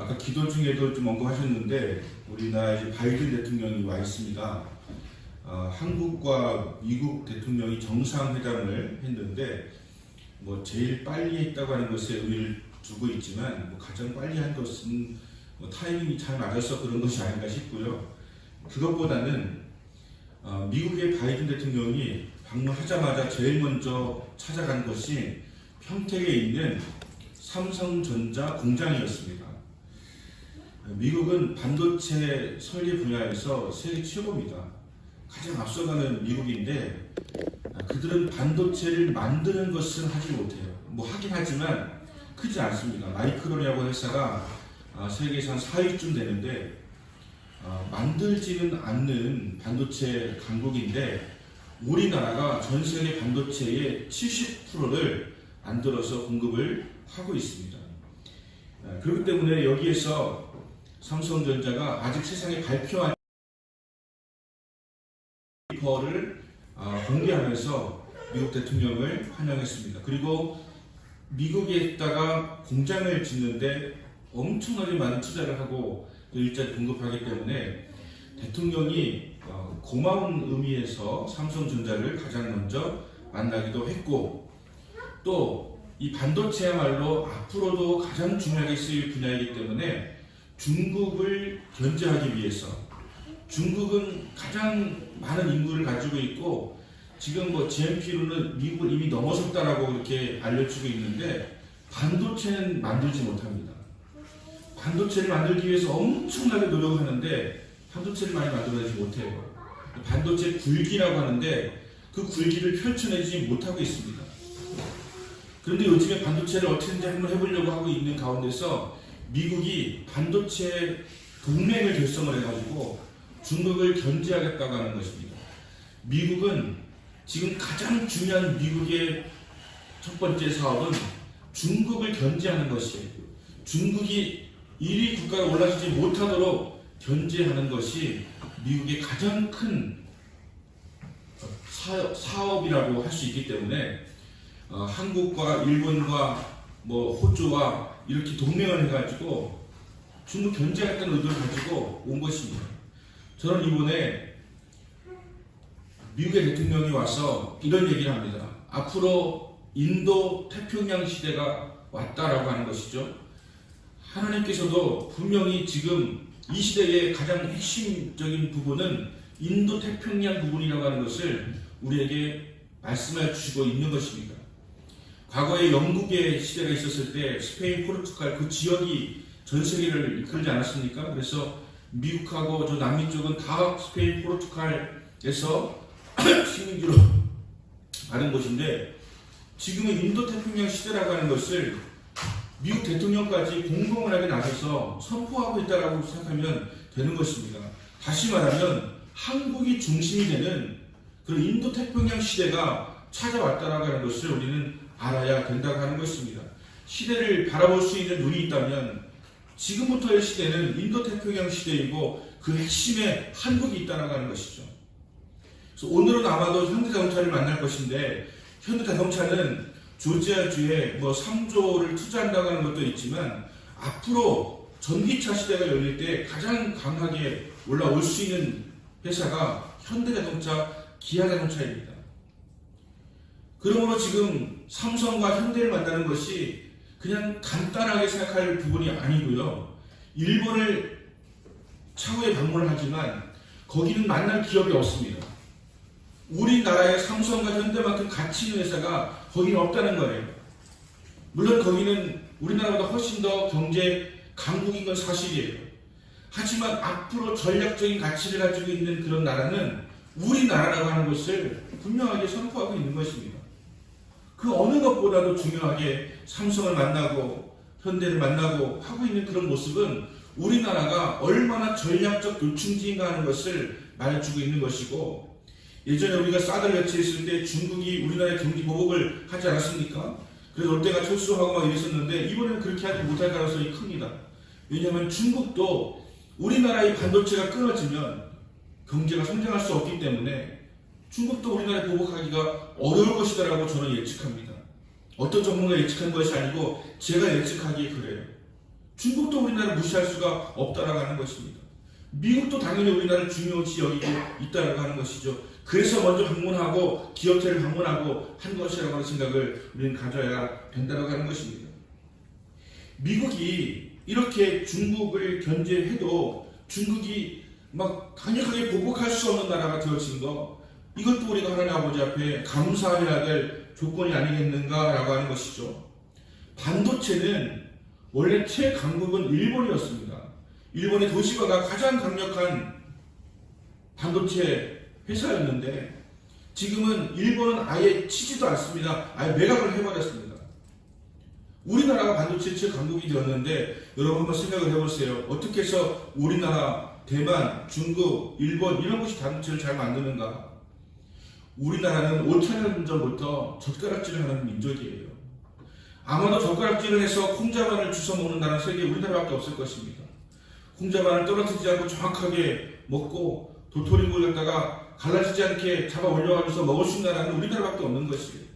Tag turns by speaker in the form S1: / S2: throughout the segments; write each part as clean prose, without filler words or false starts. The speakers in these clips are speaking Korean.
S1: 아까 기도 중에도 좀 언급하셨는데 우리나라 이제 바이든 대통령이 와 있습니다. 한국과 미국 대통령이 정상회담을 했는데 뭐 제일 빨리 했다고 하는 것에 의미를 두고 있지만 뭐 가장 빨리 한 것은 뭐 타이밍이 잘 맞아서 그런 것이 아닌가 싶고요. 그것보다는 미국의 바이든 대통령이 방문하자마자 제일 먼저 찾아간 것이 평택에 있는 삼성전자 공장이었습니다. 미국은 반도체 설계 분야에서 세계 최고입니다. 가장 앞서가는 미국인데 그들은 반도체를 만드는 것은 하지 못해요. 뭐 하긴 하지만 크지 않습니다. 마이크론이라고 회사가 세계에서 한 4위쯤 되는데 만들지는 않는 반도체 강국인데 우리나라가 전 세계 반도체의 70%를 만들어서 공급을 하고 있습니다. 그렇기 때문에 여기에서 삼성전자가 아직 세상에 발표한 페이퍼를 공개하면서 미국 대통령을 환영했습니다. 그리고 미국에다가 공장을 짓는데 엄청나게 많은 투자를 하고 일자리 공급하기 때문에 대통령이 고마운 의미에서 삼성전자를 가장 먼저 만나기도 했고 또 이 반도체야말로 앞으로도 가장 중요하게 쓰일 분야이기 때문에 중국을 견제하기 위해서 중국은 가장 많은 인구를 가지고 있고 지금 뭐 GNP로는 미국을 이미 넘어섰다라고 이렇게 알려지고 있는데 반도체는 만들지 못합니다. 반도체를 만들기 위해서 엄청나게 노력하는데 반도체를 많이 만들어내지 못해요. 반도체 굴기라고 하는데 그 굴기를 펼쳐내지 못하고 있습니다. 그런데 요즘에 반도체를 어떻게든지 한번 해보려고 하고 있는 가운데서 미국이 반도체 동맹을 결성을 해가지고 중국을 견제하겠다고 하는 것입니다. 미국은 지금 가장 중요한 미국의 첫 번째 사업은 중국을 견제하는 것이에요. 중국이 1위 국가로 올라서지 못하도록 견제하는 것이 미국의 가장 큰 사업이라고 할 수 있기 때문에 한국과 일본과 뭐 호주와 이렇게 동맹을 해가지고 중국 견제하겠다는 의도를 가지고 온 것입니다. 저는 이번에 미국의 대통령이 와서 이런 얘기를 합니다. 앞으로 인도 태평양 시대가 왔다라고 하는 것이죠. 하나님께서도 분명히 지금 이 시대의 가장 핵심적인 부분은 인도 태평양 부분이라고 하는 것을 우리에게 말씀해 주시고 있는 것입니다. 과거에 영국의 시대가 있었을 때 스페인, 포르투갈 그 지역이 전 세계를 이끌지 않았습니까? 그래서 미국하고 저 남미 쪽은 다 스페인, 포르투갈에서 식민지로 가는 곳인데 지금은 인도 태평양 시대라고 하는 것을 미국 대통령까지 공공연하게 나서서 선포하고 있다고 생각하면 되는 것입니다. 다시 말하면 한국이 중심이 되는 그런 인도 태평양 시대가 찾아왔다라고 하는 것을 우리는 알아야 된다고 하는 것입니다. 시대를 바라볼 수 있는 눈이 있다면 지금부터의 시대는 인도 태평양 시대이고 그 핵심에 한국이 있다라고 하는 것이죠. 그래서 오늘은 아마도 현대자동차를 만날 것인데 현대자동차는 조지아주에 뭐 3조를 투자한다고 하는 것도 있지만 앞으로 전기차 시대가 열릴 때 가장 강하게 올라올 수 있는 회사가 현대자동차, 기아자동차입니다. 그러므로 지금 삼성과 현대를 만나는 것이 그냥 간단하게 생각할 부분이 아니고요. 일본을 차후에 방문을 하지만 거기는 만날 기업이 없습니다. 우리나라의 삼성과 현대만큼 가치 있는 회사가 거기는 없다는 거예요. 물론 거기는 우리나라보다 훨씬 더 경제 강국인 건 사실이에요. 하지만 앞으로 전략적인 가치를 가지고 있는 그런 나라는 우리나라라고 하는 것을 분명하게 선포하고 있는 것입니다. 그 어느 것보다도 중요하게 삼성을 만나고 현대를 만나고 하고 있는 그런 모습은 우리나라가 얼마나 전략적 요충지인가 하는 것을 말해주고 있는 것이고 예전에 우리가 사드를 배치했을 때 중국이 우리나라의 경기 보복을 하지 않았습니까? 그래서 롯데가 철수하고 막 이랬었는데 이번에는 그렇게 하지 못할 가능성이 큽니다. 왜냐하면 중국도 우리나라의 반도체가 끊어지면 경제가 성장할 수 없기 때문에 중국도 우리나라에 보복하기가 어려울 것이다라고 저는 예측합니다. 어떤 전문가 예측한 것이 아니고 제가 예측하기에 그래요. 중국도 우리나라를 무시할 수가 없다라고 하는 것입니다. 미국도 당연히 우리나라를 중요시 여기고 있다라고 하는 것이죠. 그래서 먼저 방문하고 기업체를 방문하고 한 것이라고 하는 생각을 우리는 가져야 된다고 하는 것입니다. 미국이 이렇게 중국을 견제해도 중국이 막 강력하게 보복할 수 없는 나라가 되어진 거, 이것도 우리가 하나님 아버지 앞에 감사해야 될 조건이 아니겠는가라고 하는 것이죠. 반도체는 원래 최강국은 일본이었습니다. 일본의 도시바가 가장 강력한 반도체 회사였는데 지금은 일본은 아예 치지도 않습니다. 아예 매각을 해버렸습니다. 우리나라가 반도체 최강국이 되었는데 여러분 한번 생각을 해보세요. 어떻게 해서 우리나라, 대만, 중국, 일본 이런 곳이 반도체를 잘 만드는가? 우리나라는 5,000년 전부터 젓가락질을 하는 민족이에요. 아마도 젓가락질을 해서 콩자반을 주워 먹는다는 세계 우리나라밖에 없을 것입니다. 콩자반을 떨어뜨리지 않고 정확하게 먹고 도토리묵을 갖다가 갈라지지 않게 잡아 올려가면서 먹을 수 있는 나라는 우리나라밖에 없는 것이에요.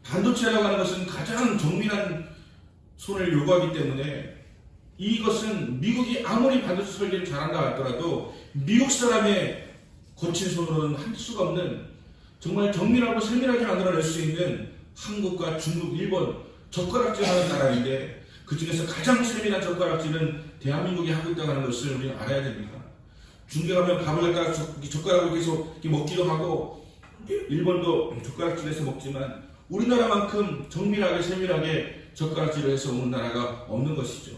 S1: 반도체라고 하는 것은 가장 정밀한 손을 요구하기 때문에 이것은 미국이 아무리 반도체 설계를 잘한다 하더라도 미국 사람의 거친 손으로는 할 수가 없는 정말 정밀하고 세밀하게 만들어낼 수 있는 한국과 중국, 일본 젓가락질하는 나라인데 그 중에서 가장 세밀한 젓가락질은 대한민국이 하고 있다는 하는 것을 우리는 알아야 됩니다. 중국에 가면 밥을 갖다가 젓가락으로 계속 먹기도 하고 일본도 젓가락질해서 먹지만 우리나라만큼 정밀하게 세밀하게 젓가락질을 해서 오는 나라가 없는 것이죠.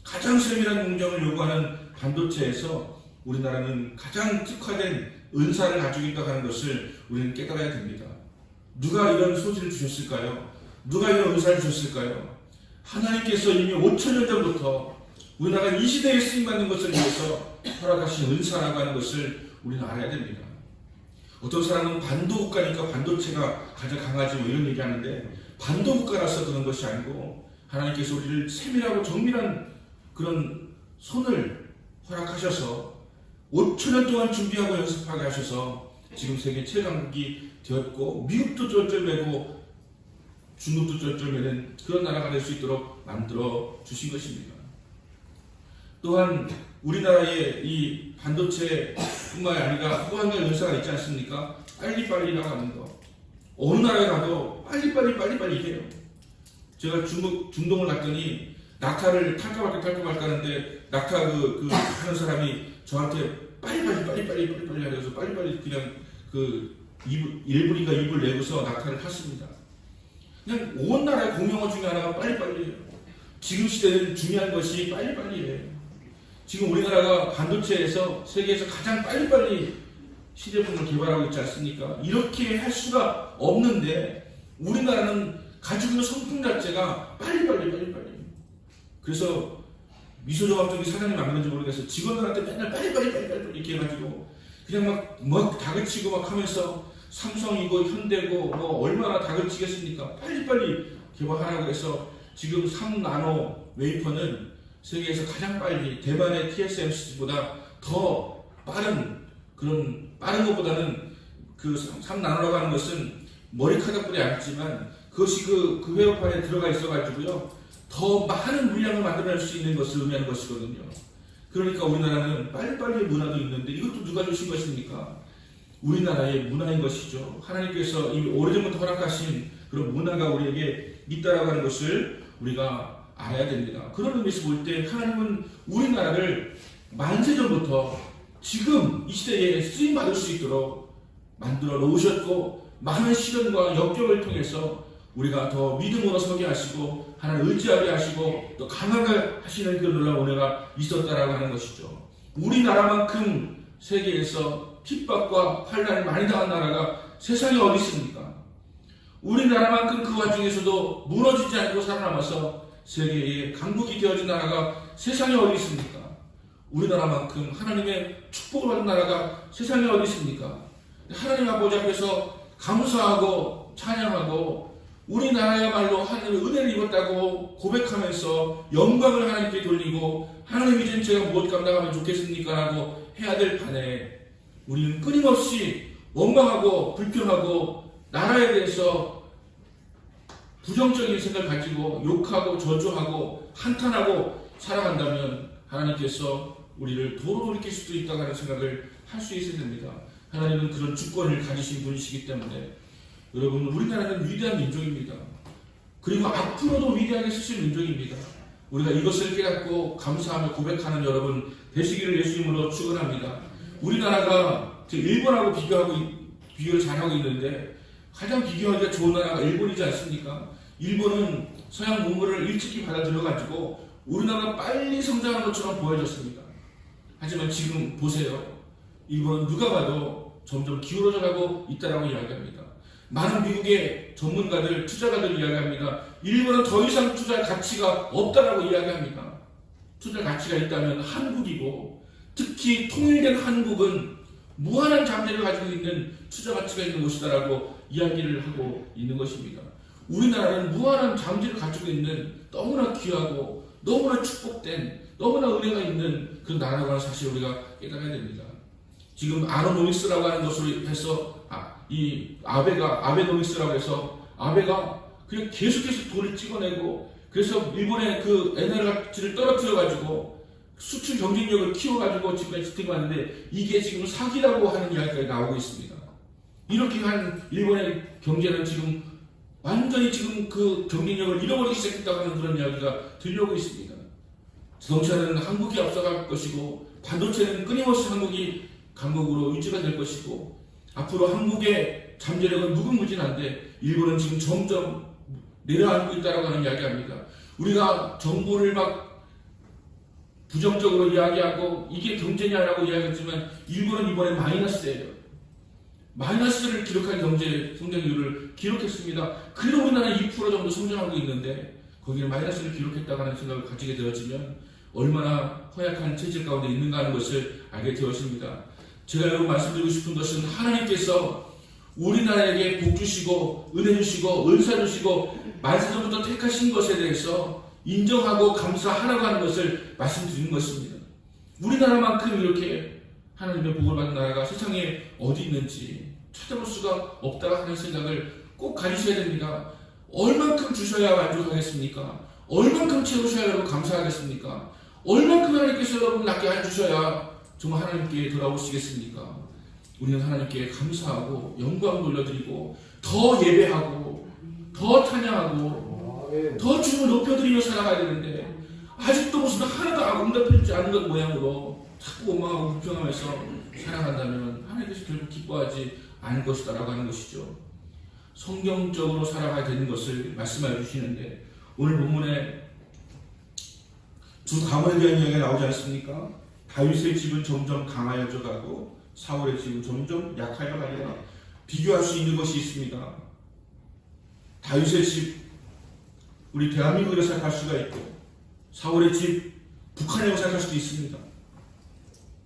S1: 가장 세밀한 공정을 요구하는 반도체에서 우리나라는 가장 특화된 은사를 가지고 있다고 하는 것을 우리는 깨달아야 됩니다. 누가 이런 소질을 주셨을까요? 누가 이런 은사를 주셨을까요? 하나님께서 이미 5,000년 전부터 우리나라가 이 시대에 쓰임받는 것을 위해서 허락하신 은사라고 하는 것을 우리는 알아야 됩니다. 어떤 사람은 반도국가니까 반도체가 가장 강하지 뭐 이런 얘기하는데 반도국가라서 그런 것이 아니고 하나님께서 우리를 세밀하고 정밀한 그런 손을 허락하셔서 5,000년 동안 준비하고 연습하게 하셔서 지금 세계 최강국이 되었고 미국도 쩔쩔매고 중국도 쩔쩔매는 그런 나라가 될 수 있도록 만들어 주신 것입니다. 또한 우리나라의 이 반도체뿐만 아니라 또 한 가지 연사가 있지 않습니까? 빨리빨리라고 하는 거. 어느 나라에 가도 빨리빨리 해요. 제가 중동을 갔더니 낙타를 탈까 말까 하는데 낙타 하는 사람이 저한테 빨리빨리 하면서 빨리빨리 그냥 그 1분인가 2분 내고서 낙타를 탔습니다. 그냥 온 나라의 공용어 중에 하나가 빨리빨리예요. 지금 시대는 중요한 것이 빨리빨리예요. 지금 우리나라가 반도체에서 세계에서 가장 빨리빨리 시제품을 개발하고 있지 않습니까? 이렇게 할 수가 없는데 우리나라는 가지고 있는 성품 자체가 빨리빨리. 그래서 미소조합적인 사장님 안 그런지 모르겠어요. 직원들한테 맨날 빨리빨리 이렇게 해가지고 그냥 막 다그치고 막 하면서 삼성이고 현대고 뭐 얼마나 다그치겠습니까? 빨리빨리 개발하라고 해서 지금 3나노 웨이퍼는 세계에서 가장 빨리 대만의 TSMC보다 더 빠른 것보다는 그 3나노라고 하는 것은 머리카락뿐이 아니지만 그것이 그 회로판에 들어가 있어가지고요 더 많은 물량을 만들어낼 수 있는 것을 의미하는 것이거든요. 그러니까 우리나라는 빨리빨리의 문화도 있는데 이것도 누가 주신 것입니까? 우리나라의 문화인 것이죠. 하나님께서 이미 오래전부터 허락하신 그런 문화가 우리에게 있다라고 하는 것을 우리가 알아야 됩니다. 그런 의미에서 볼 때 하나님은 우리나라를 만세전부터 지금 이 시대에 쓰임받을 수 있도록 만들어 놓으셨고 많은 시련과 역경을 통해서 우리가 더 믿음으로 서게 하시고 하나님 의지하게 하시고 또 강하게 하시는 그런 놀라운 은혜가 있었다라고 하는 것이죠. 우리나라만큼 세계에서 핍박과 환난을 많이 당한 나라가 세상에 어디 있습니까? 우리나라만큼 그 와중에서도 무너지지 않고 살아남아서 세계의 강국이 되어진 나라가 세상에 어디 있습니까? 우리나라만큼 하나님의 축복을 받은 나라가 세상에 어디 있습니까? 하나님 아버지 앞에서 감사하고 찬양하고 우리나라야말로 하나님의 은혜를 입었다고 고백하면서 영광을 하나님께 돌리고 하나님 이제는 제가 무엇 감당하면 좋겠습니까? 라고 해야 될 판에 우리는 끊임없이 원망하고 불평하고 나라에 대해서 부정적인 생각을 가지고 욕하고 저주하고 한탄하고 살아간다면 하나님께서 우리를 도로 돌이킬 수도 있다고 하는 생각을 할 수 있어야 됩니다. 하나님은 그런 주권을 가지신 분이시기 때문에 여러분, 우리나라는 위대한 민족입니다. 그리고 앞으로도 위대하게 쓰실 민족입니다. 우리가 이것을 깨닫고 감사하며 고백하는 여러분 되시기를 예수님으로 축원합니다. 우리나라가 일본하고 비교를 잘하고 있는데 가장 비교하기가 좋은 나라가 일본이지 않습니까? 일본은 서양 문물을 일찍이 받아들여가지고 우리나라가 빨리 성장한 것처럼 보여졌습니다. 하지만 지금 보세요. 일본은 누가 봐도 점점 기울어져 가고 있다라고 이야기합니다. 많은 미국의 전문가들, 투자가들 이야기합니다. 일본은 더 이상 투자할 가치가 없다라고 이야기합니다. 투자할 가치가 있다면 한국이고, 특히 통일된 한국은 무한한 잠재를 가지고 있는 투자 가치가 있는 곳이다라고 이야기를 하고 있는 것입니다. 우리나라는 무한한 잠재를 가지고 있는 너무나 귀하고 너무나 축복된, 너무나 은혜가 있는 그 나라라고 하는 사실을 우리가 깨달아야 됩니다. 지금 아노노믹스라고 하는 것으로 해서 이 아베노믹스라고 해서 아베가 그냥 계속해서 돈을 찍어내고, 그래서 일본의 그 엔화 가치를 떨어뜨려 가지고 수출 경쟁력을 키워 가지고 지금까지 지금 왔는데, 이게 지금 사기라고 하는 이야기가 나오고 있습니다. 이렇게 한 일본의 경제는 지금 완전히 지금 그 경쟁력을 잃어버리기 시작했다고 하는 그런 이야기가 들려오고 있습니다. 자동차는 한국이 앞서갈 것이고, 반도체는 끊임없이 한국이 강국으로 유지가 될 것이고, 앞으로 한국의 잠재력은 무궁무진한데 일본은 지금 점점 내려앉고 있다고 하는 이야기합니다. 우리가 정부를 막 부정적으로 이야기하고 이게 경제냐라고 이야기했지만 일본은 이번에 마이너스예요. 마이너스를 기록한 경제 성장률을 기록했습니다. 그래도 우리나라는 2% 정도 성장하고 있는데 거기는 마이너스를 기록했다고 하는 생각을 가지게 되어지면 얼마나 허약한 체질 가운데 있는가 하는 것을 알게 되었습니다. 제가 여러분 말씀드리고 싶은 것은 하나님께서 우리나라에게 복 주시고 은혜 주시고 은사 주시고 말세전부터 택하신 것에 대해서 인정하고 감사하라고 하는 것을 말씀드리는 것입니다. 우리나라만큼 이렇게 하나님의 복을 받는 나라가 세상에 어디 있는지 찾아볼 수가 없다고 하는 생각을 꼭 가지셔야 됩니다. 얼만큼 주셔야 만족하겠습니까? 얼만큼 채우셔야 여러분 감사하겠습니까? 얼만큼 하나님께서 여러분 낫게 해주셔야 정말 하나님께 돌아오시겠습니까? 우리는 하나님께 감사하고 영광 돌려드리고 더 예배하고 더 찬양하고 더 주님을 높여드리며 살아가야 되는데, 아직도 무슨 하나도 응답되지 않은 것 모양으로 자꾸 원망하고 불평하면서 살아간다면 하나님께서 결국 기뻐하지 않을 것이다라고 하는 것이죠. 성경적으로 살아가야 되는 것을 말씀해 주시는데, 오늘 본문에 두 가문에 대한 이야기가 나오지 않습니까? 다윗의 집은 점점 강하여져 가고 사울의 집은 점점 약하여 가니라. 비교할 수 있는 것이 있습니다. 다윗의 집, 우리 대한민국에 생각할 수가 있고, 사울의 집, 북한에 생각할 수도 있습니다.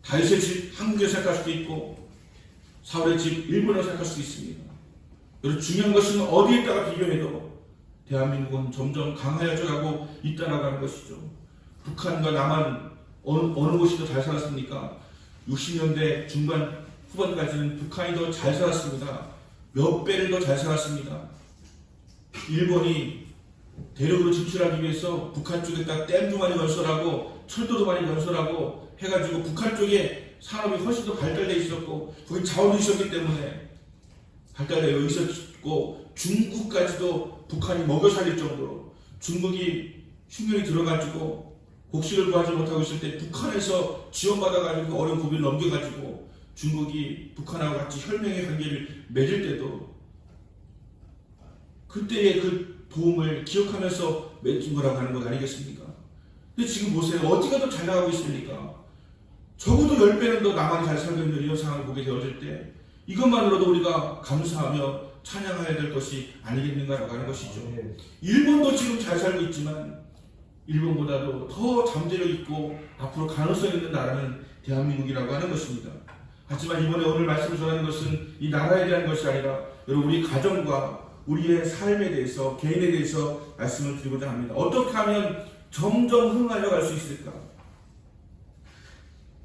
S1: 다윗의 집, 한국에 생각할 수도 있고, 사울의 집, 일본에 생각할 수도 있습니다. 그리고 중요한 것은 어디에다가 비교해도 대한민국은 점점 강하여져 가고 있다라고 하는 것이죠. 북한과 남한 어느 곳이 더 잘 살았습니까? 60년대 중반 후반까지는 북한이 더 잘 살았습니다. 몇 배를 더 잘 살았습니다. 일본이 대륙으로 진출하기 위해서 북한 쪽에다 댐도 많이 건설하고 철도도 많이 건설하고 해가지고 북한 쪽에 산업이 훨씬 더 발달되어 있었고, 거기 자원도 있었기 때문에 발달되어 있었고, 중국까지도 북한이 먹여 살릴 정도로 중국이 흉년이 들어가지고 곡식을 구하지 못하고 있을 때 북한에서 지원받아가지고 어려운 고비를 넘겨가지고 중국이 북한하고 같이 혈맹의 관계를 맺을 때도 그때의 그 도움을 기억하면서 맺은 거라고 하는 것 아니겠습니까? 근데 지금 보세요. 어디가 더 잘 나가고 있습니까? 적어도 10배는 더 남한이 잘 살고 있는 이런 상황을 보게 되어질 때 이것만으로도 우리가 감사하며 찬양해야 될 것이 아니겠는가라고 하는 것이죠. 일본도 지금 잘 살고 있지만 일본보다도 더 잠재력 있고 앞으로 가능성 있는 나라는 대한민국이라고 하는 것입니다. 하지만 이번에 오늘 말씀 전하는 것은 이 나라에 대한 것이 아니라 여러분 우리 가정과 우리의 삶에 대해서, 개인에 대해서 말씀을 드리고자 합니다. 어떻게 하면 점점 흥하여 갈 수 있을까?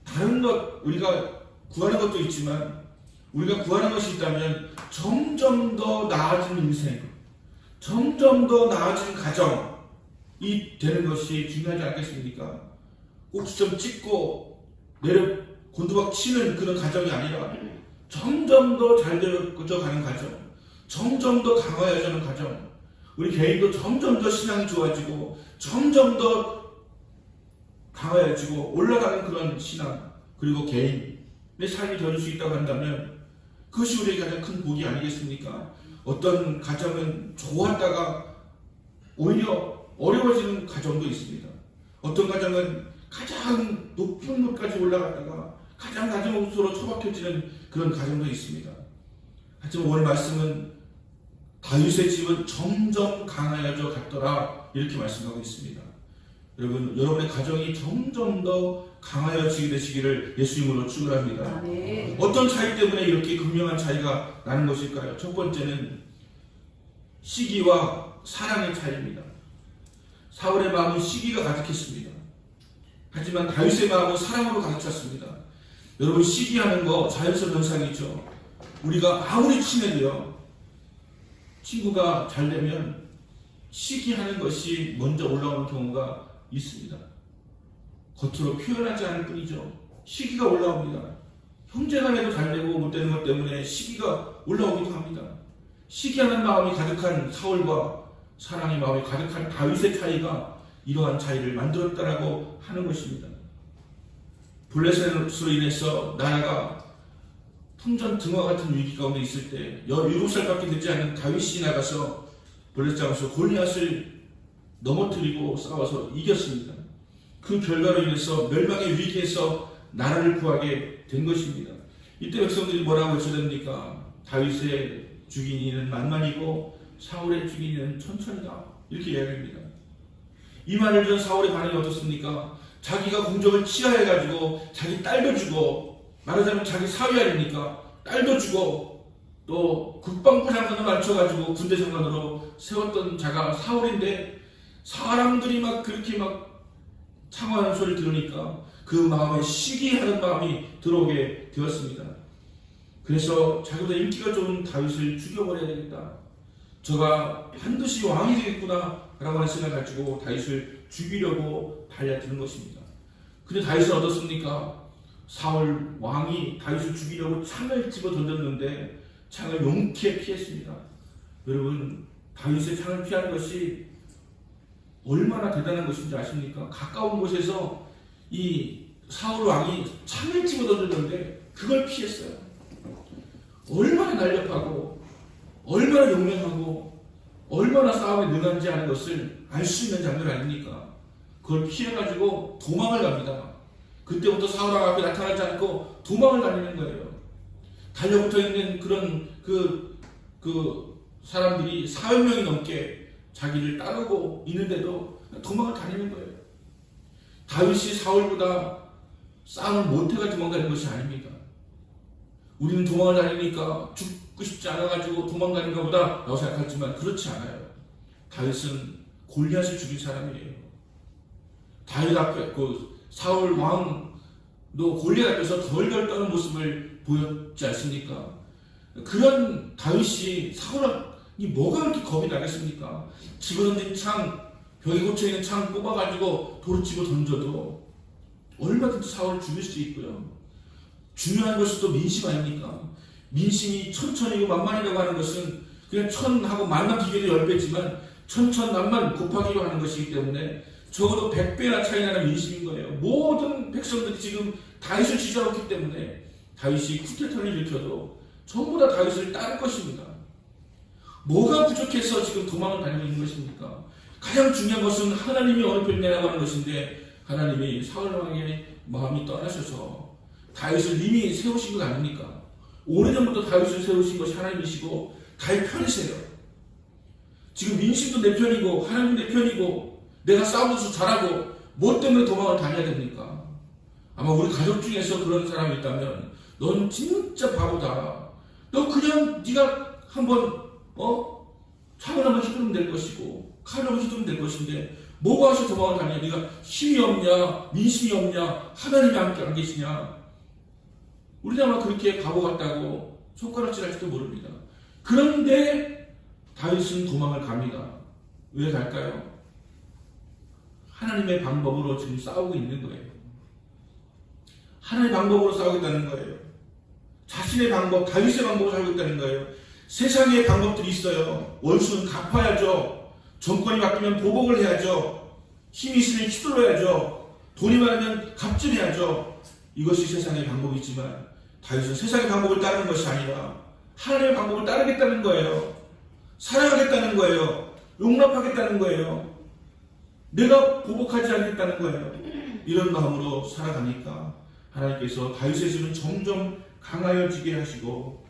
S1: 다른 것 우리가 구하는 것도 있지만 우리가 구하는 것이 있다면 점점 더 나아진 인생, 점점 더 나아진 가정, 되는 것이 중요하지 않겠습니까? 꼭지점 찍고 내려 곤두박 치는 그런 가정이 아니라 점점 더 잘 되어져 가는 가정, 점점 더 강화해지는 가정, 우리 개인도 점점 더 신앙이 좋아지고 점점 더 강화해지고 올라가는 그런 신앙, 그리고 개인의 삶이 될 수 있다고 한다면 그것이 우리에게 가장 큰 복이 아니겠습니까? 어떤 가정은 좋았다가 오히려 어려워지는 가정도 있습니다. 어떤 가정은 가장 높은 곳까지 올라갔다가 가장 낮은 곳으로 처박혀지는 그런 가정도 있습니다. 하지만 오늘 말씀은 다윗의 집은 점점 강하여져 갔더라 이렇게 말씀하고 있습니다. 여러분, 여러분의 가정이 점점 더 강하여지게 되시기를 예수님으로 축원합니다. 어떤 차이 때문에 이렇게 극명한 차이가 나는 것일까요? 첫 번째는 시기와 사랑의 차이입니다. 사울의 마음은 시기가 가득했습니다. 하지만 다윗의 마음은 사랑으로 가득 찼습니다. 여러분, 시기하는 거 자연스러운 현상이죠. 우리가 아무리 친해도요, 친구가 잘 되면 시기하는 것이 먼저 올라오는 경우가 있습니다. 겉으로 표현하지 않을 뿐이죠. 시기가 올라옵니다. 형제간에도 잘 되고 못 되는 것 때문에 시기가 올라오기도 합니다. 시기하는 마음이 가득한 사울과 사랑의 마음이 가득한 다윗의 차이가 이러한 차이를 만들었다라고 하는 것입니다. 블레셋으로 인해서 나라가 풍전 등화 같은 위기 가운데 있을 때 17살밖에 되지 않은 다윗이 나가서 블레셋 장수 골리앗을 넘어뜨리고 싸워서 이겼습니다. 그 결과로 인해서 멸망의 위기에서 나라를 구하게 된 것입니다. 이때 백성들이 뭐라고 외쳐댑니까? 다윗의 죽인 이는 만만이고 사울의 죽인 이는 천천이다, 이렇게 이야기합니다. 이 말을 들은 사울의 반응이 어떻습니까? 자기가 공적을 치하해가지고 자기 딸도 주고, 말하자면 자기 사위 아닙니까? 딸도 주고 또 국방부 장관을 맞춰가지고 군대 장관으로 세웠던 자가 사울인데 사람들이 막 그렇게 막 창화하는 소리를 들으니까 그 마음에 시기하는 마음이 들어오게 되었습니다. 그래서 자기보다 인기가 좋은 다윗을 죽여버려야 되겠다, 저가 반드시 왕이 되겠구나 라고 하는 생각을 가지고 다윗을 죽이려고 달려드는 것입니다. 근데 다윗은 어떻습니까? 사울 왕이 다윗을 죽이려고 창을 집어 던졌는데 창을 용케 피했습니다. 여러분, 다윗의 창을 피하는 것이 얼마나 대단한 것인지 아십니까? 가까운 곳에서 이 사울 왕이 창을 집어 던졌는데 그걸 피했어요. 얼마나 날렵하고 얼마나 용맹하고 얼마나 싸움에 능한지 하는 것을 알 수 있는 장면 아닙니까? 그걸 피해가지고 도망을 갑니다. 그때부터 사울 왕 앞에 나타나지 않고 도망을 다니는 거예요. 달려붙어 있는 그런 그 사람들이 400명이 넘게 자기를 따르고 있는데도 도망을 다니는 거예요. 다윗이 사울보다 싸움을 못해가 도망가는 것이 아닙니다. 우리는 도망을 다니니까 죽고 싶지 않아가지고 도망가는가 보다 라고 생각하지만 그렇지 않아요. 다윗은 골리앗을 죽인 사람이에요. 다윗 앞에 사울 왕도 골리앗 앞에서 덜덜 떠는 모습을 보였지 않습니까? 그런 다윗이 사울이 뭐가 그렇게 겁이 나겠습니까? 집어던진 창, 벽에 꽂혀있는 창 뽑아가지고 도로 집어 던져도 얼마든지 사울을 죽일 수 있고요. 중요한 것이 또 민심 아닙니까? 민심이 천천이고 만만이라고 하는 것은 그냥 천하고 만만 비교도 10배지만 천천만만 곱하기로 하는 것이기 때문에 적어도 100배나 차이 나는 민심인 거예요. 모든 백성들이 지금 다윗을 지지하기 때문에 다윗이 쿠데타를 일으켜도 전부 다 다윗을 따를 것입니다. 뭐가 부족해서 지금 도망을 다니고 있는 것입니까? 가장 중요한 것은 하나님이 어느 편이냐고 하는 것인데 하나님이 사울왕의 마음이 떠나셔서 다윗을 이미 세우신 것 아닙니까? 오래전부터 다윗을 세우신 것이 하나님이시고 다윗 편이세요. 지금 민심도 내 편이고 하나님 내 편이고 내가 싸움도 잘하고 뭐 때문에 도망을 다녀야 됩니까? 아마 우리 가족 중에서 그런 사람이 있다면 넌 진짜 바보다. 너 그냥 네가 한번 창을 한번 휘두르면 될 것이고 칼을 한번 휘두르면 될 것인데 뭐가 와서 도망을 다녀? 네가 힘이 없냐? 민심이 없냐? 하나님이 함께 안 계시냐? 우리도 아마 그렇게 바보 같다고 손가락질할지도 모릅니다. 그런데 다윗은 도망을 갑니다. 왜 갈까요? 하나님의 방법으로 지금 싸우고 있는 거예요. 하나님의 방법으로 싸우겠다는 거예요. 자신의 방법, 다윗의 방법으로 살고 있다는 거예요. 세상의 방법들이 있어요. 월수는 갚아야죠. 정권이 바뀌면 보복을 해야죠. 힘이 있으면 휘둘러야죠. 돈이 많으면 갑질해야죠. 이것이 세상의 방법이지만 다윗은 세상의 방법을 따르는 것이 아니라 하나님의 방법을 따르겠다는 거예요. 사랑하겠다는 거예요. 용납하겠다는 거예요. 내가 보복하지 않겠다는 거예요. 이런 마음으로 살아가니까 하나님께서 다윗의 집은 점점 강하여지게 하시고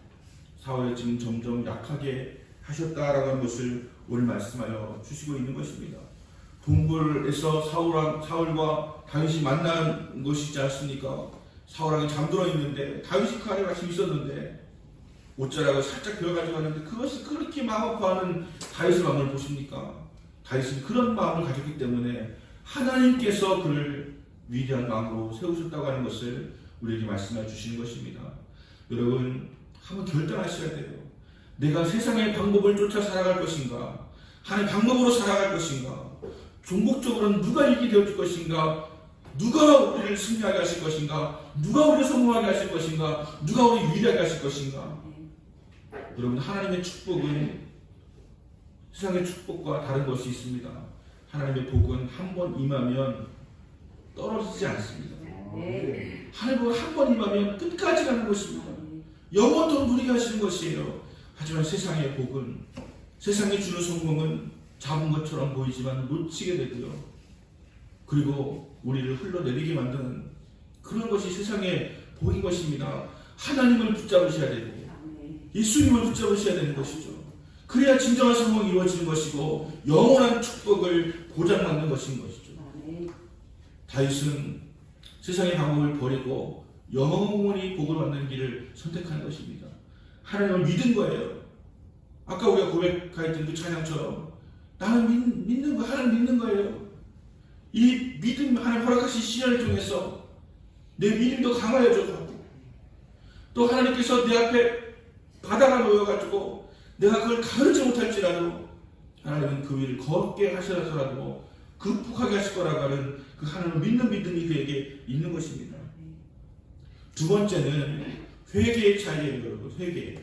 S1: 사울의 집은 점점 약하게 하셨다라고 하는 것을 오늘 말씀하여 주시고 있는 것입니다. 동굴에서 사울과 다윗이 만난 것이지 않습니까? 사울왕이 잠들어 있는데 다윗이 그 안에 같이 있었는데 옷자락을 살짝 베어가지고 하는데 그것을 그렇게 마음 아파하는 다윗의 마음을 보십니까? 다윗은 그런 마음을 가졌기 때문에 하나님께서 그를 위대한 마음으로 세우셨다고 하는 것을 우리에게 말씀해 주시는 것입니다. 여러분 한번 결단하셔야 돼요. 내가 세상의 방법을 쫓아 살아갈 것인가? 하나님의 방법으로 살아갈 것인가? 종목적으로는 누가 이기게 되어줄 것인가? 누가 우리를 승리하게 하실 것인가? 누가 우리를 성공하게 하실 것인가? 누가 우리를 위대하게 하실 것인가? 여러분 하나님의 축복은 세상의 축복과 다른 것이 있습니다. 하나님의 복은 한 번 임하면 떨어지지 않습니다. 하나님의 복은 한 번 임하면 끝까지 가는 것입니다. 영원토록 누리게 하시는 것이에요. 하지만 세상의 복은, 세상이 주는 성공은 잡은 것처럼 보이지만 놓치게 되고요. 그리고 우리를 흘러내리게 만드는 그런 것이 세상의 복인 것입니다. 하나님을 붙잡으셔야 되고 예수님을 붙잡으셔야 되는 것이죠. 그래야 진정한 성공이 이루어지는 것이고 영원한 축복을 보장받는 것인 것이죠. 다윗은 세상의 방법을 버리고 영원히 복을 받는 길을 선택한 것입니다. 하나님을 믿은 거예요. 아까 우리가 고백했던 그 찬양처럼 나는 믿는 거예요. 하나님 믿는 거예요. 이 믿음 하나님 허락하신 시련을 통해서 내 믿음이 더 강화해져. 또 하나님께서 내 앞에 바다가 놓여가지고 내가 그걸 가르지 못할지라도 하나님은 그 위를 걷게 하셔서라도 극복하게 하실 거라고 하는 그 하나님을 믿는 믿음이 그에게 있는 것입니다. 두 번째는 회개의 차이예요. 여러분 회개.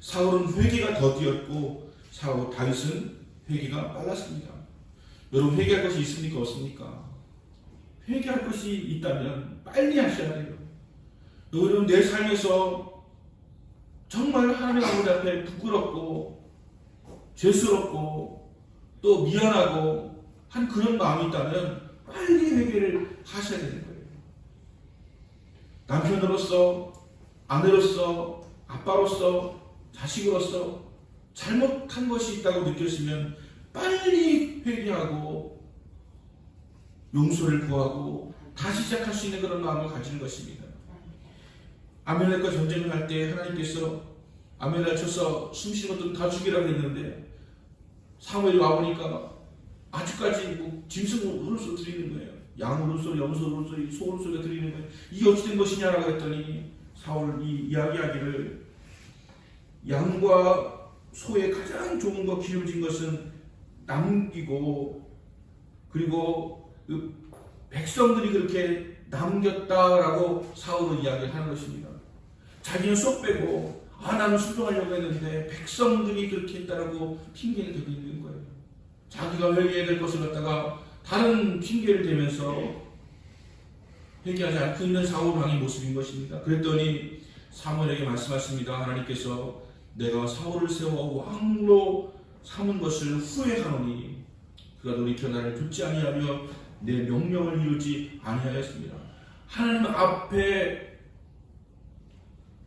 S1: 사울은 회개가 더디었고 다윗은 회개가 빨랐습니다. 여러분 회개할 것이 있습니까? 없습니까? 회개할 것이 있다면 빨리 하셔야 돼요. 여러분 내 삶에서 정말 하나님 아버지 앞에 부끄럽고 죄스럽고 또 미안하고 한 그런 마음이 있다면 빨리 회개를 하셔야 되는 거예요. 남편으로서 아내로서 아빠로서 자식으로서 잘못한 것이 있다고 느껴지면 빨리 회개하고 용서를 구하고 다시 시작할 수 있는 그런 마음을 가지는 것입니다. 아멜렉과 전쟁을 할 때 하나님께서 아멜렉 쳐서 숨쉬는 것들은 다 죽이라고 했는데 사무엘이 와보니까 아직까지 짐승 울음소리 들리는 거예요. 양 울음소리, 염소 울음소리, 소 울음소리가 들리는 거예요. 이게 어찌 된 것이냐라고 했더니 사울이 이야기하기를 양과 소의 가장 좋은 거 기름진 것은 남기고 그리고 그 백성들이 그렇게 남겼다라고 사울은 이야기를 하는 것입니다. 자기는 쏙 빼고 나는 순종하려고 했는데 백성들이 그렇게 했다라고 핑계를 대고 있는 거예요. 자기가 회개해야 될 것을 갖다가 다른 핑계를 대면서 회개하지 않고 있는 사울 왕의 모습인 것입니다. 그랬더니 사무엘에게 말씀하십니다. 하나님께서 내가 사울을 세워 왕으로 삼은 것을 후회하노니 그가 돌이켜 나를 듣지 아니하며 내 명령을 이루지 아니하였습니다. 하나님 앞에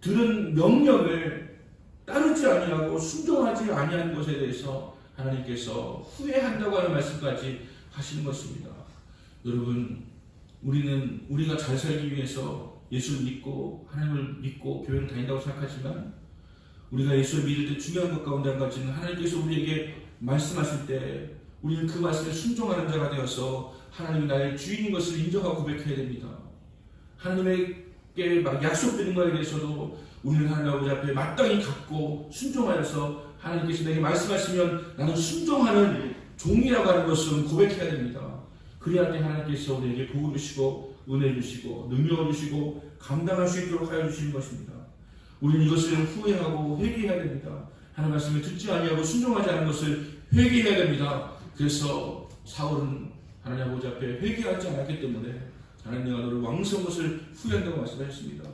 S1: 들은 명령을 따르지 아니하고 순종하지 아니한 것에 대해서 하나님께서 후회한다고 하는 말씀까지 하시는 것입니다. 여러분 우리가 잘 살기 위해서 예수를 믿고 하나님을 믿고 교회를 다닌다고 생각하지만 우리가 예수를 믿을 때 중요한 것 가운데 한 가지는 하나님께서 우리에게 말씀하실 때 우리는 그 말씀에 순종하는 자가 되어서 하나님이 나의 주인인 것을 인정하고 고백해야 됩니다. 하나님에게 약속드린 것에 대해서도 우리는 하나님 아버지 앞에 마땅히 갖고 순종하여서 하나님께서 내게 말씀하시면 나는 순종하는 종이라고 하는 것을 고백해야 됩니다. 그래야 때 하나님께서 우리에게 복을 주시고 은혜 주시고 능력을 주시고 감당할 수 있도록 하여 주시는 것입니다. 우리는 이것을 후회하고 회개해야 됩니다. 하나님 말씀을 듣지 아니하고 순종하지 않은 것을 회개해야 됩니다. 그래서 사울은 하나님 아버지 앞에 회개하지 않았기 때문에 하나님 내가 너를 왕성 것을 후회한다고 말씀하셨습니다.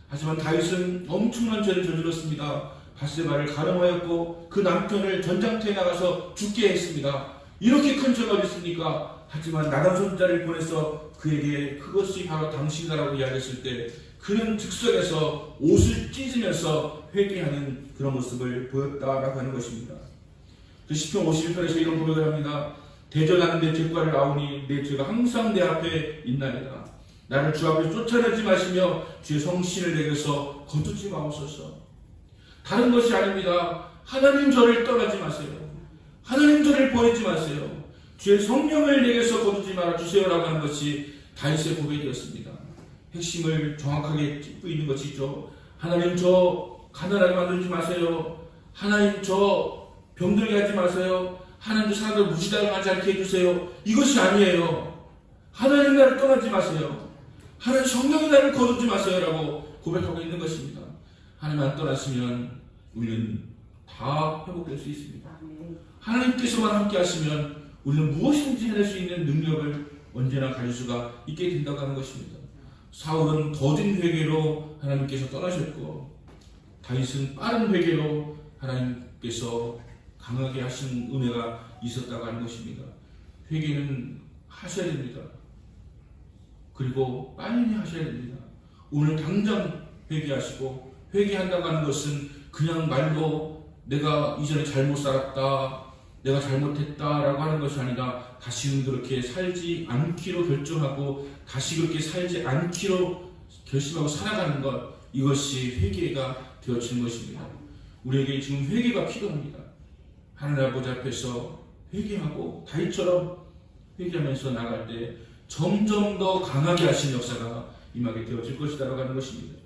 S1: 하지만 다윗은 엄청난 죄를 저질렀습니다. 바세바를 가늠하였고 그 남편을 전장터에 나가서 죽게 했습니다. 이렇게 큰 죄가 어디 있습니까? 하지만 나단 손자를 보내서 그에게 그것이 바로 당신이라고 이야기했을 때 그는 즉석에서 옷을 찢으면서 회개하는 그런 모습을 보였다라고 하는 것입니다. 그 시편 51편에서 이런 고백을 합니다. 대전하는 내 죄과를 아오니 내 죄가 항상 내 앞에 있나이다. 나를 주 앞에 쫓아내지 마시며 주의 성신을 내게서 거두지 마옵소서. 다른 것이 아닙니다. 하나님 저를 떠나지 마세요. 하나님 저를 버리지 마세요. 주의 성령을 내게서 거두지 말아주세요라고 하는 것이 다윗의 고백이었습니다. 핵심을 정확하게 짚고 있는 것이죠. 하나님 저 가난하게 만들지 마세요. 하나님 저 병들게 하지 마세요. 하나님 저 사람들 무시당하지 않게 해주세요. 이것이 아니에요. 하나님 나를 떠나지 마세요. 하나님 성령이 나를 거두지 마세요라고 고백하고 있는 것입니다. 하나님 안 떠났으면 우리는 다 회복될 수 있습니다. 하나님께서만 함께 하시면 우리는 무엇인지 해낼 수 있는 능력을 언제나 가질 수가 있게 된다고 하는 것입니다. 사울은 더딘 회개로 하나님께서 떠나셨고 다윗은 빠른 회개로 하나님께서 강하게 하신 은혜가 있었다고 하는 것입니다. 회개는 하셔야 됩니다. 그리고 빨리 하셔야 됩니다. 오늘 당장 회개하시고 회개한다고 하는 것은 그냥 말로 내가 이전에 잘못 살았다, 내가 잘못했다라고 하는 것이 아니라 다시는 그렇게 살지 않기로 결정하고 다시 그렇게 살지 않기로 결심하고 살아가는 것, 이것이 회개가 되어지는 것입니다. 우리에게 지금 회개가 필요합니다. 하나님 아버지 앞에서 회개하고 다윗처럼 회개하면서 나갈 때 점점 더 강하게 하신 역사가 임하게 되어질 것이다라고 하는 것입니다.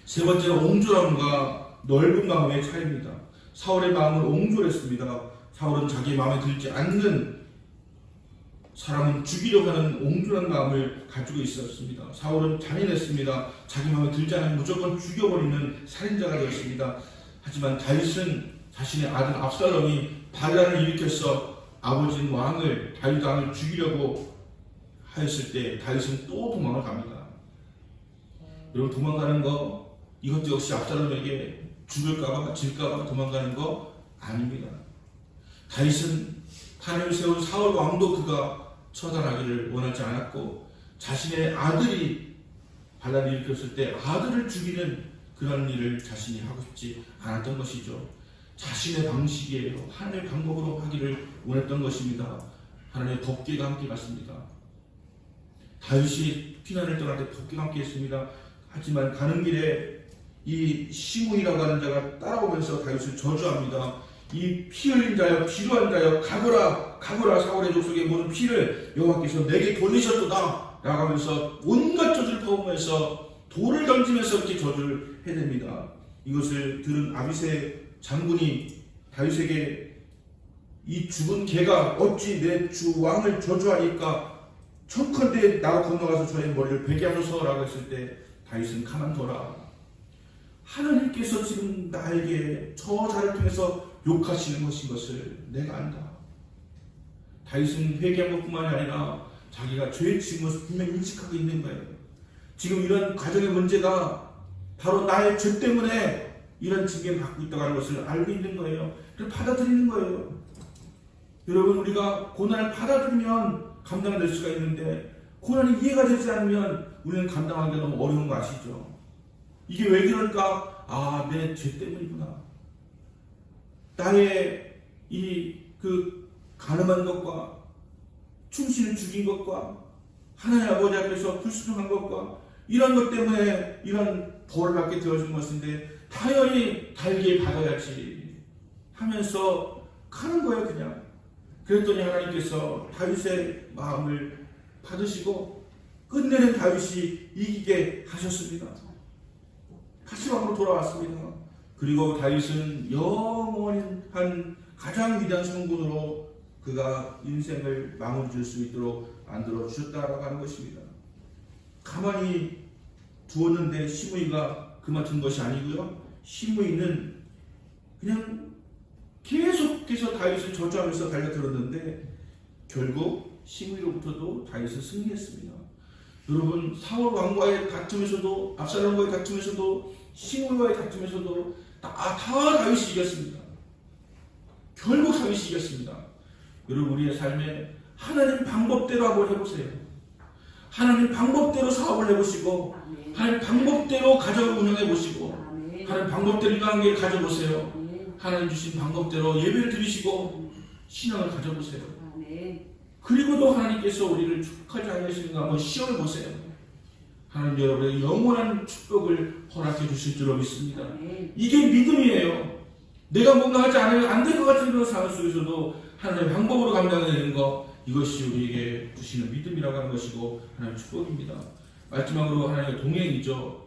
S1: 세 번째는 옹졸함과 넓은 마음의 차이입니다. 사울의 마음은 옹졸했습니다. 사울은 자기 마음에 들지 않는 사람은 죽이려고 하는 옹졸한 마음을 가지고 있었습니다. 사울은 잔인했습니다. 자기 마음에 들지 않으면 무조건 죽여버리는 살인자가 되었습니다. 하지만 다윗은 자신의 아들 압살롬이 반란을 일으켜서 아버지인 왕을 다윗 왕을 죽이려고 하였을 때 다윗은 또 도망을 갑니다. 여러분 도망가는 거 이것도 역시 압살롬에게 죽을까봐 질까봐 도망가는 거 아닙니다. 다윗은 하나님을 세운 사울 왕도 그가 처단하기를 원하지 않았고 자신의 아들이 반란을 일으켰을 때 아들을 죽이는 그런 일을 자신이 하고 싶지 않았던 것이죠. 자신의 방식이에요. 하나님의 방법으로 하기를 원했던 것입니다. 하나님의 법궤가 함께 갔습니다. 다윗이 피난을 떠날 때 법궤가 함께 했습니다. 하지만 가는 길에 이 시므이라고 하는 자가 따라오면서 다윗을 저주합니다. 이 피 흘린 자여 비루한 자여 가거라 가거라 사울의 족속의 모든 피를 여호와께서 내게 돌리셨도다 라고 하면서 온갖 저주를 퍼부으면서 돌을 던지면서 이렇게 저주를 해댑니다. 이것을 들은 아비새 장군이 다윗에게 이 죽은 개가 어찌 내 주 왕을 저주하니까 청컨대 나와 건너가서 저의 머리를 베게 하소서 라고 했을 때 다윗은 가만둬라. 하나님께서 지금 나에게 저 자를 통해서 욕하시는 것인 것을 내가 안다. 다윗은 회개한 것뿐만이 아니라 자기가 죄의 지은 것을 분명히 인식하고 있는 거예요. 지금 이런 가정의 문제가 바로 나의 죄 때문에 이런 징계를 받고 있다고 하는 것을 알고 있는 거예요. 그걸 받아들이는 거예요. 여러분 우리가 고난을 받아들이면 감당될 수가 있는데 고난이 이해가 되지 않으면 우리는 감당하기가 너무 어려운 거 아시죠? 이게 왜 그럴까? 아, 내 죄 때문이구나. 나의 그 가늠한 것과 충신을 죽인 것과 하나님 아버지 앞에서 불순종한 것과 이런 것 때문에 이런 벌을 받게 되어진 것인데 당연히 달게 받아야지 하면서 가는 거예요 그냥. 그랬더니 하나님께서 다윗의 마음을 받으시고 끝내는 다윗이 이기게 하셨습니다. 다시 왕으로 돌아왔습니다. 그리고 다윗은 영원한 가장 위대한 성군으로 그가 인생을 마무리 질 수 있도록 만들어 주셨다라고 하는 것입니다. 가만히 두었는데 시므이가 그만둔 것이 아니고요. 시므이는 그냥 계속해서 다윗을 저주하면서 달려들었는데 결국 시므이로부터도 다윗을 승리했습니다. 여러분, 사울 왕과의 다툼에서도, 압살롬과의 다툼에서도, 시므이와의 다툼에서도 다 다윗이 이겼습니다. 결국 다윗이 이겼습니다. 여러분, 우리의 삶에 하나님 방법대로 한번 해보세요. 하나님 방법대로 사업을 해보시고, 하나님 방법대로 가정을 운영해보시고, 하나님 방법대로 인간관계를 가져보세요. 하나님 주신 방법대로 예배를 드리시고 신앙을 가져보세요. 그리고도 하나님께서 우리를 축복하지 않으시는가 한번 시험을 보세요. 하나님 여러분의 영원한 축복을 허락해 주실 줄로 믿습니다. 이게 믿음이에요. 내가 뭔가 하지 않으면 안 될 것 같은 그런 상황 속에서도 하나님의 방법으로 감당해내는 것, 이것이 우리에게 주시는 믿음이라고 하는 것이고 하나님의 축복입니다. 마지막으로 하나님의 동행이죠.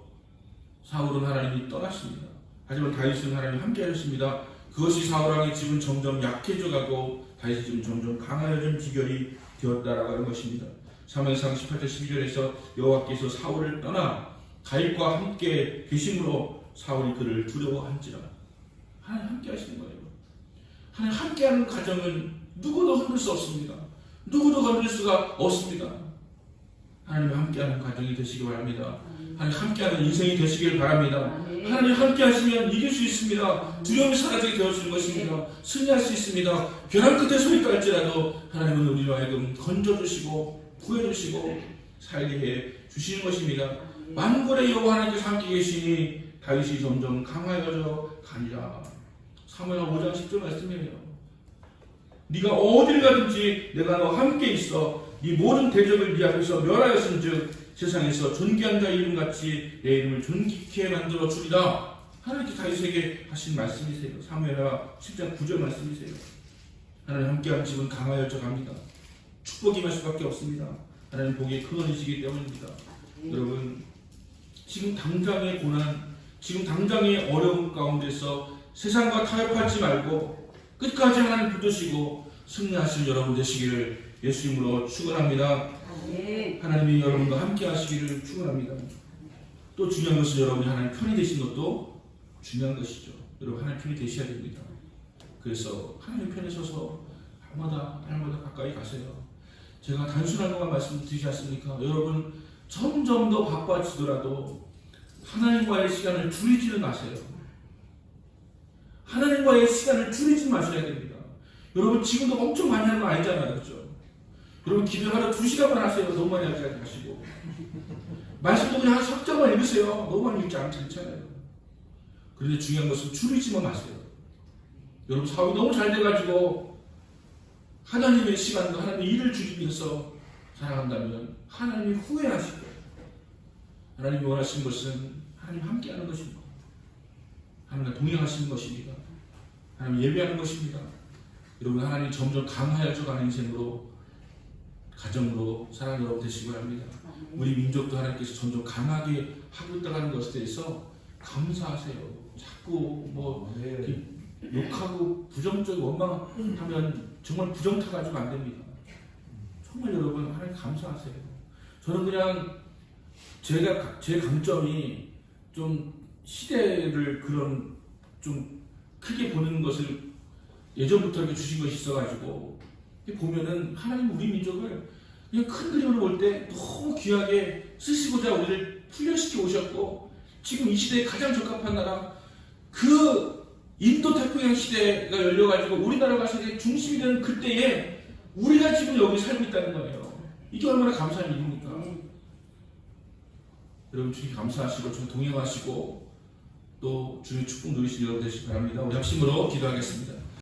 S1: 사울은 하나님이 떠났습니다. 하지만 다윗은 하나님이 함께 하셨습니다. 그것이 사울 왕의 집은 점점 약해져가고 다윗의 집은 점점 강해진 비결이 되었다라고 하는 것입니다. 사무엘상 18절 12절에서 여호와께서 사울을 떠나 다윗과 함께 계심으로 사울이 그를 두려워한지라. 하나님 함께 하시는 거예요. 하나님 함께하는 가정은 누구도 흔들 수 없습니다. 누구도 건들 수가 없습니다. 하나님 함께하는 가정이 되시기 바랍니다. 하나님 함께하는 인생이 되시길 바랍니다. 하나님 함께 하시면 이길 수 있습니다. 두려움이 사라지게 되어주는 것입니다. 승리할 수 있습니다. 벼랑 끝에 소리 깔지라도 하나님은 우리로 하여금 건져주시고 구해주시고 살게 해 주시는 것입니다. 만군의 여호와 하나님께서 함께 계시니 다윗이 점점 강하여져 가니라. 사무엘하 5장 10절 말씀이에요. 네가 어딜 가든지 내가 너와 함께 있어 네 모든 대적을 네 앞에서 멸하였은즉 세상에서 존귀한 자 이름같이 내 이름을 존귀케 만들어 주리라. 하나님께 다윗에게 하신 말씀이세요. 사무엘하 10장 9절 말씀이세요. 하나님 함께하는 집은 강하여져 갑니다. 축복이 할 수밖에 없습니다. 하나님 복의 근원이시기 때문입니다. 여러분, 지금 당장의 고난, 지금 당장의 어려움 가운데서 세상과 타협하지 말고 끝까지 하나님 붙드시고 승리하실 여러분 되시기를 예수 이름으로 축원합니다. 하나님이 여러분과 함께 하시기를 축원합니다. 또 중요한 것은 여러분이 하나님 편이 되신 것도 중요한 것이죠. 여러분 하나님 편이 되셔야 됩니다. 그래서 하나님 편에 서서 날마다 가까이 가세요. 제가 단순한 것만 말씀드리지 않습니까? 여러분 점점 더 바빠지더라도 하나님과의 시간을 줄이지는 마세요. 하나님과의 시간을 줄이지 마셔야 됩니다. 여러분 지금도 엄청 많이 하는 거 아니잖아요. 그렇죠? 여러분 기도 하루 2시간만 하세요. 너무 많이 하지 마시고. 말씀도 그냥 한 석장만 읽으세요. 너무 많이 읽지 않아도 괜찮아요. 그런데 중요한 것은 줄이지만 마세요. 여러분 사업이 너무 잘 돼가지고 하나님의 시간과 하나님의 일을 줄이기 위해서 살아간다면 하나님이 후회하실 거예요. 하나님이 원하시는 것은 하나님 함께하는 것입니다. 하나님과 동행하시는 것입니다. 하나님 예배하는 것입니다. 여러분 하나님 점점 강하여져 가는 인생으로 가정으로 사랑하는 여러분 되시기 바랍니다. 우리 민족도 하나님께서 점점 강하게 하고 있다는 것에 대해서 감사하세요. 자꾸 뭐 욕하고 부정적인 원망하면 정말 부정 타가지고 안 됩니다. 정말 여러분 하나님 감사하세요. 저는 그냥 제 강점이 좀 시대를 그런 좀 크게 보는 것을 예전부터 이렇게 주신 것이 있어가지고 보면은 하나님 우리 민족을 그냥 큰 그림으로 볼 때 너무 귀하게 쓰시고자 우리를 훈련시켜 오셨고 지금 이 시대에 가장 적합한 나라 그 인도 태평양 시대가 열려가지고 우리나라가 세계 중심이 되는 그때에 우리가 지금 여기 살고 있다는 거예요. 이게 얼마나 감사한 일입니까? 여러분 주님 감사하시고 좀 동행하시고 또 주님의 축복 누리시기 여러분 되시기 바랍니다. 우리 합심으로 기도하겠습니다.